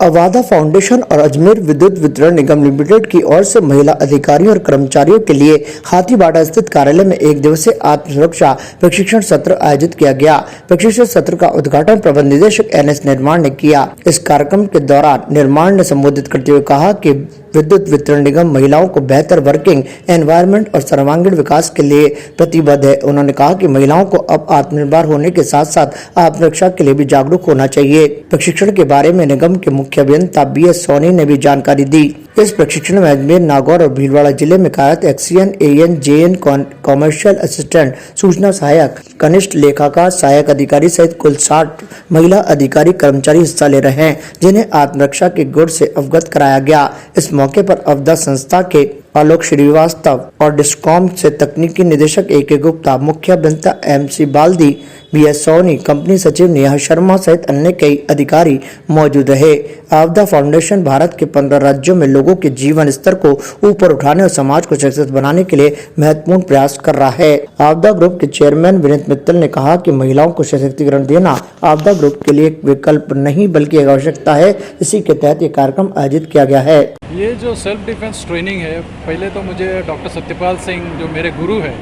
Avaada foundation और अजमेर विद्युत वितरण निगम लिमिटेड की ओर से महिला अधिकारियों और कर्मचारियों के लिए हाथीबाड़ा स्थित कार्यालय में एक दिवसीय आत्म सुरक्षा प्रशिक्षण सत्र आयोजित किया गया। प्रशिक्षण सत्र का उद्घाटन प्रबंध निदेशक NS निर्माण ने किया। इस कार्यक्रम के दौरान निर्माण ने संबोधित करते हुए कहा कि विद्युत वितरण निगम महिलाओं को बेहतर वर्किंग एनवायरनमेंट और सर्वांगीण विकास के लिए प्रतिबद्ध है। उन्होंने कहा कि महिलाओं को अब आत्मनिर्भर होने के साथ साथ आत्मरक्षा के लिए भी जागरूक होना चाहिए। प्रशिक्षण के बारे में निगम के मुख्य अभियंता BS सोनी ने भी जानकारी दी। इस प्रशिक्षण में अजमेर, नागौर और भीलवाड़ा जिले में कार्यरत XEN, AN, JN, commercial assistant, सूचना सहायक, कनिष्ठ लेखाकार सहायक अधिकारी सहित कुल 60 महिला अधिकारी कर्मचारी हिस्सा ले रहे हैं, जिन्हें आत्मरक्षा के गुण से अवगत कराया गया। इस मौके पर अवदा संस्था के आलोक श्रीवास्तव और डिस्कॉम से तकनीकी निदेशक AK गुप्ता, मुख्य अभियंता MC Baldi, BS Soni, company सचिव नेहा शर्मा सहित अन्य कई अधिकारी मौजूद रहे। आपदा फाउंडेशन भारत के 15 राज्यों में लोगों के जीवन स्तर को ऊपर उठाने और समाज को सशक्त बनाने के लिए महत्वपूर्ण प्रयास कर रहा है। आपदा ग्रुप के चेयरमैन विनीत मित्तल ने कहा कि महिलाओं को सशक्तिकरण देना आपदा ग्रुप के लिए एक विकल्प नहीं बल्कि एक आवश्यकता है। इसी के तहत ये कार्यक्रम आयोजित किया गया है। ये जो सेल्फ डिफेंस ट्रेनिंग है, पहले तो मुझे डॉक्टर सत्यपाल सिंह जो मेरे गुरु है,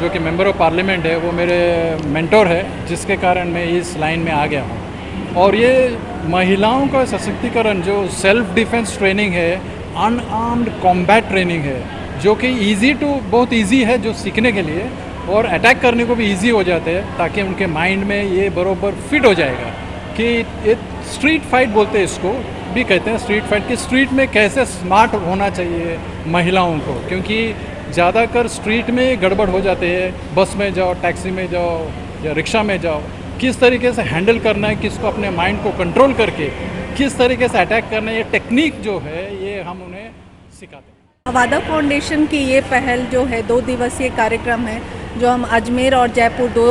जो कि मेंबर ऑफ पार्लियामेंट है, वो मेरे मेंटोर है, जिसके कारण मैं इस लाइन में आ गया हूँ। और ये महिलाओं का सशक्तिकरण जो सेल्फ डिफेंस ट्रेनिंग है, अनआर्म्ड कॉम्बैट ट्रेनिंग है, जो कि बहुत ईजी है जो सीखने के लिए, और अटैक करने को भी ईजी हो जाते हैं, ताकि उनके माइंड में ये बरोबर फिट हो जाएगा कि ये स्ट्रीट फाइट बोलते हैं, इसको भी कहते हैं स्ट्रीट फाइट, कि स्ट्रीट में कैसे स्मार्ट होना चाहिए महिलाओं को, क्योंकि ज़्यादातर स्ट्रीट में गड़बड़ हो जाते हैं। बस में जाओ, टैक्सी में जाओ या रिक्शा में जाओ, किस तरीके से हैंडल करना है, किसको अपने माइंड को कंट्रोल करके किस तरीके से अटैक करना है, ये टेक्निक जो है ये हम उन्हें सिखाते हैं। अवादा फाउंडेशन की ये पहल जो है 2 दिवसीय कार्यक्रम है, जो हम अजमेर और जयपुर 2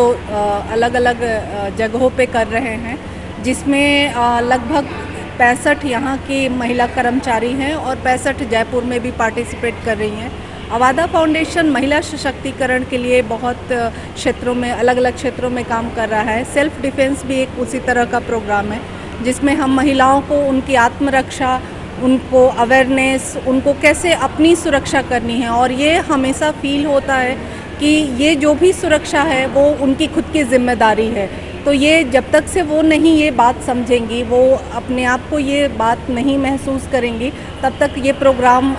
अलग अलग जगहों पे कर रहे हैं, जिसमें लगभग 65 यहाँ की महिला कर्मचारी हैं और 65 जयपुर में भी पार्टिसिपेट कर रही हैं। अवादा फाउंडेशन महिला सशक्तिकरण के लिए बहुत क्षेत्रों में, अलग अलग क्षेत्रों में काम कर रहा है। सेल्फ डिफेंस भी एक उसी तरह का प्रोग्राम है, जिसमें हम महिलाओं को उनकी आत्मरक्षा, उनको अवेयरनेस, उनको कैसे अपनी सुरक्षा करनी है, और ये हमेशा फील होता है कि ये जो भी सुरक्षा है वो उनकी खुद की जिम्मेदारी है। तो ये जब तक से वो नहीं ये बात समझेंगी, वो अपने आप को ये बात नहीं महसूस करेंगी, तब तक ये प्रोग्राम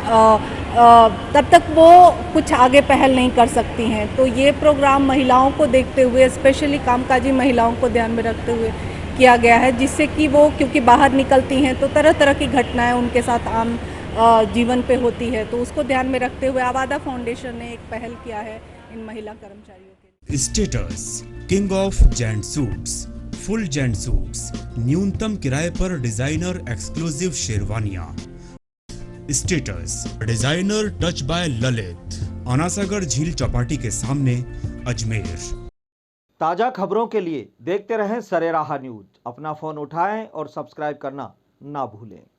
तब तक वो कुछ आगे पहल नहीं कर सकती हैं। तो ये प्रोग्राम महिलाओं को देखते हुए, स्पेशली कामकाजी महिलाओं को ध्यान में रखते हुए किया गया है, जिससे कि वो, क्योंकि बाहर निकलती हैं तो तरह तरह की घटनाएं उनके साथ आम जीवन पे होती है, तो उसको ध्यान में रखते हुए अवादा फाउंडेशन ने एक पहल किया है इन महिला कर्मचारियों के लिए। Status king of gent suits, full gent suits, न्यूनतम किराए पर डिजाइनर एक्सक्लूसिव शेरवानियां। Status designer touch by Lalit, Anasagar झील चौपाटी के सामने, अजमेर। ताजा खबरों के लिए देखते रहें सरेराह न्यूज। अपना फोन उठाएं और सब्सक्राइब करना ना भूलें।